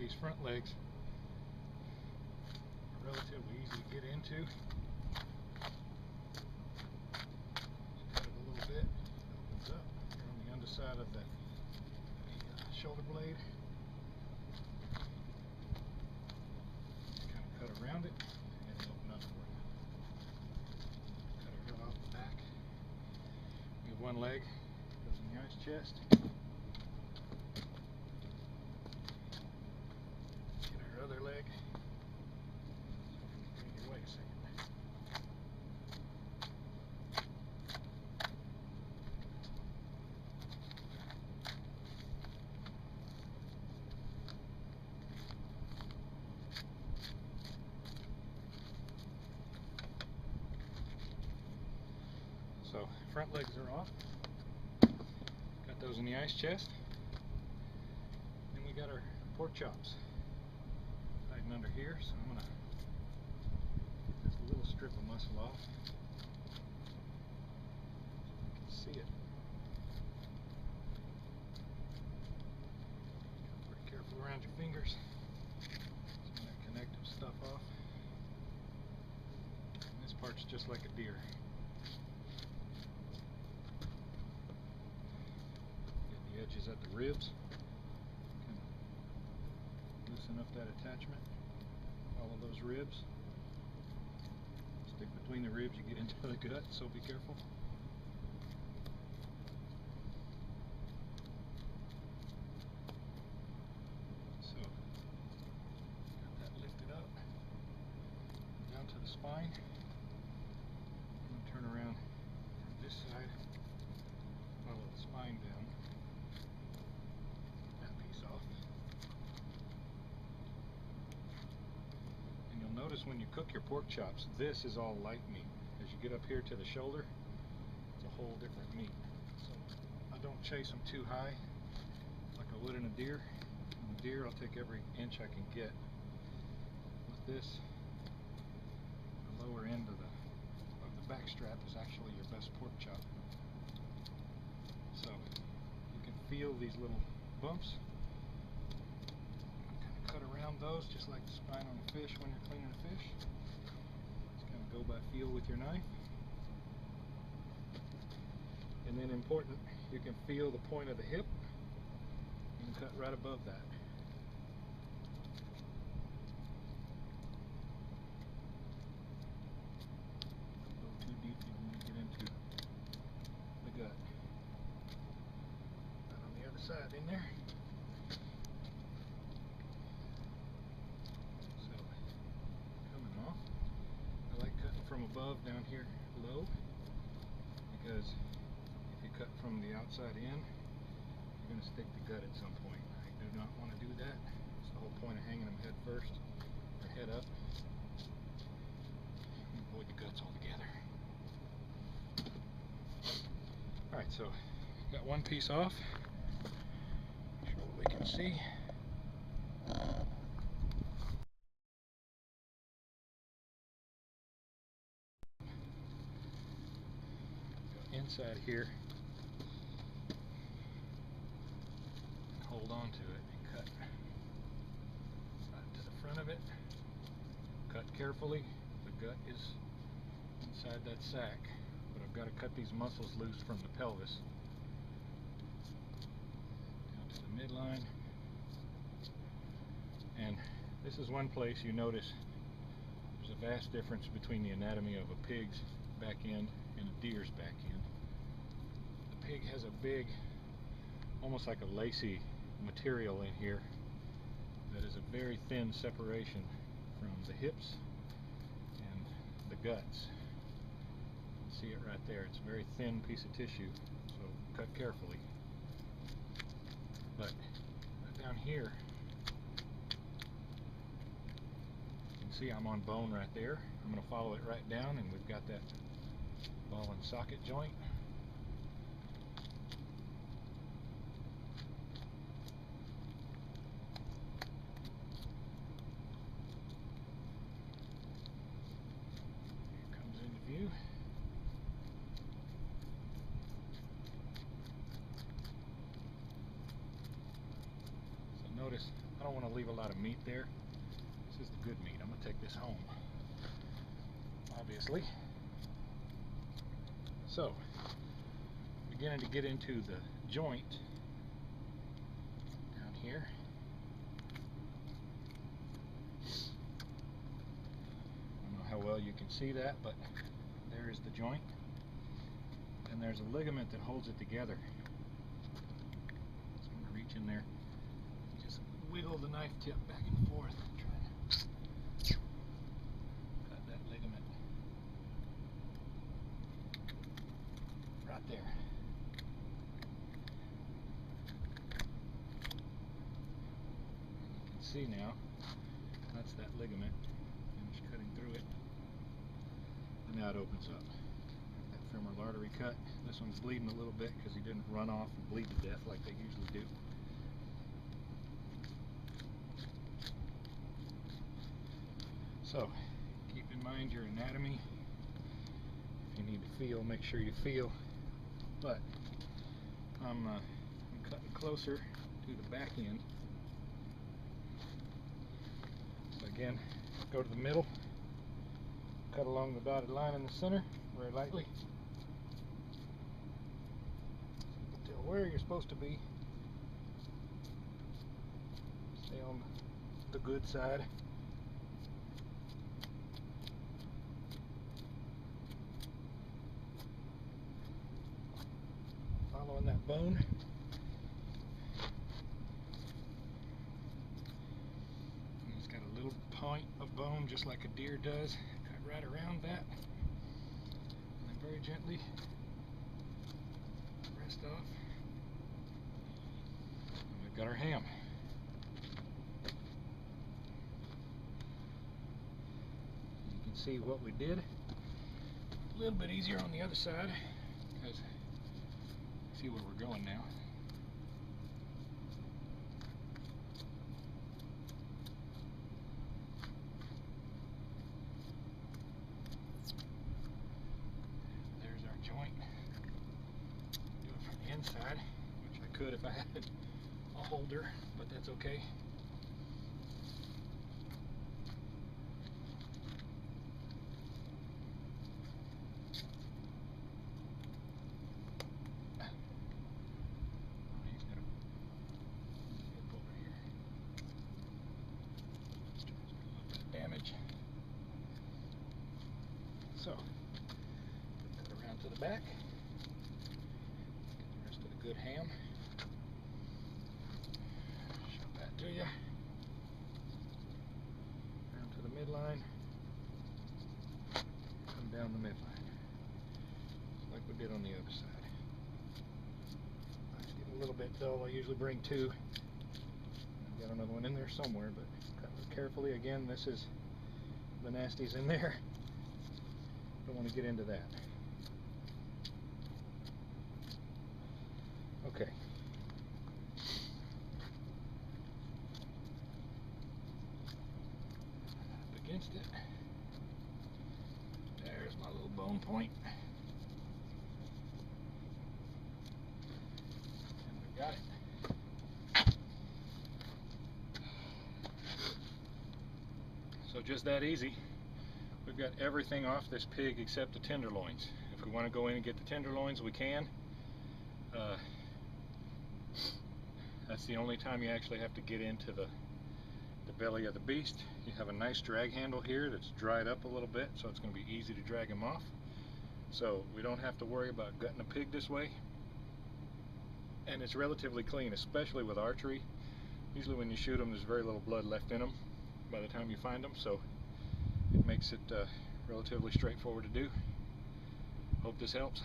these front legs are relatively easy to get into. Just cut it a little bit, it opens up. Here on the underside of the shoulder blade, kind of cut around it and it'll open up for you. Cut it right off the back. We have one leg, goes in the ice chest. Get our other leg. Wait a second. So front legs are off. Got those in the ice chest. Then we got our pork chops hiding under here. So I'm gonna get this little strip of muscle off. You can see it. Be careful around your fingers. Some of that connective stuff off. And this part's just like a deer. Edges at the ribs, kind of loosen up that attachment, follow those ribs, stick between the ribs, you get into the gut, so be careful. So, got that lifted up, down to the spine. I'm going to turn around from this side, follow the spine down. Notice when you cook your pork chops, this is all light meat. As you get up here to the shoulder, it's a whole different meat. So I don't chase them too high like I would in a deer. In a deer, I'll take every inch I can get. With this, the lower end of the back strap is actually your best pork chop. So you can feel these little bumps. Cut around those just like the spine on a fish when you're cleaning a fish. Just kind of go by feel with your knife. And then important, you can feel the point of the hip. You can cut right above that. Don't go too deep, you don't want to get into the gut. Right on the other side in there. From above down here low, because if you cut from the outside in, you're going to stick the gut at some point. I do not want to do that. It's the whole point of hanging them head first, or head up. Avoid the guts altogether. Alright, so got one piece off. Show what we can see. Inside here, hold on to it and cut right to the front of it. Cut carefully. The gut is inside that sack, but I've got to cut these muscles loose from the pelvis down to the midline. And this is one place you notice there's a vast difference between the anatomy of a pig's back end and a deer's back end. The pig has a big, almost like a lacy material in here that is a very thin separation from the hips and the guts. You can see it right there. It's a very thin piece of tissue, so cut carefully. But down here, you can see I'm on bone right there. I'm going to follow it right down, and we've got that ball and socket joint. Here comes into view. So notice I don't want to leave a lot of meat there. This is the good meat. I'm going to take this home, obviously. So, beginning to get into the joint down here. I don't know how well you can see that, but there is the joint. And there's a ligament that holds it together. So I'm going to reach in there and just wiggle the knife tip back and forth. Try to cut that ligament right there. You can see now, that's that ligament. I'm just cutting through it. And now it opens up. Femoral artery cut. This one's bleeding a little bit because he didn't run off and bleed to death like they usually do. So, keep in mind your anatomy. If you need to feel, make sure you feel. But I'm cutting closer to the back end. So again, go to the middle, cut along the dotted line in the center very lightly. Where you're supposed to be. Stay on the good side. Following that bone. And it's got a little point of bone just like a deer does. Cut right around that. And then very gently rest off. Got our ham. You can see what we did. A little bit easier on the other side because see where we're going now. There's our joint. Do it from the inside, which I could if I had a holder, but that's okay. He's got a hip over here. Let's try to get a little bit of damage. So, put that around to the back. Get the rest of the good ham. To you, down to the midline, come down the midline, like we did on the other side. It's getting a little bit dull. I usually bring two. I've got another one in there somewhere, but cut carefully. Again, this is the nasties in there. Don't want to get into that. Okay. Against it. There's my little bone point. And we got it. So just that easy. We've got everything off this pig except the tenderloins. If we want to go in and get the tenderloins, we can. That's the only time you actually have to get into the belly of the beast. You have a nice drag handle here that's dried up a little bit, so it's going to be easy to drag him off. So we don't have to worry about gutting a pig this way. And it's relatively clean, especially with archery. Usually when you shoot them, there's very little blood left in them by the time you find them, so it makes it relatively straightforward to do. Hope this helps.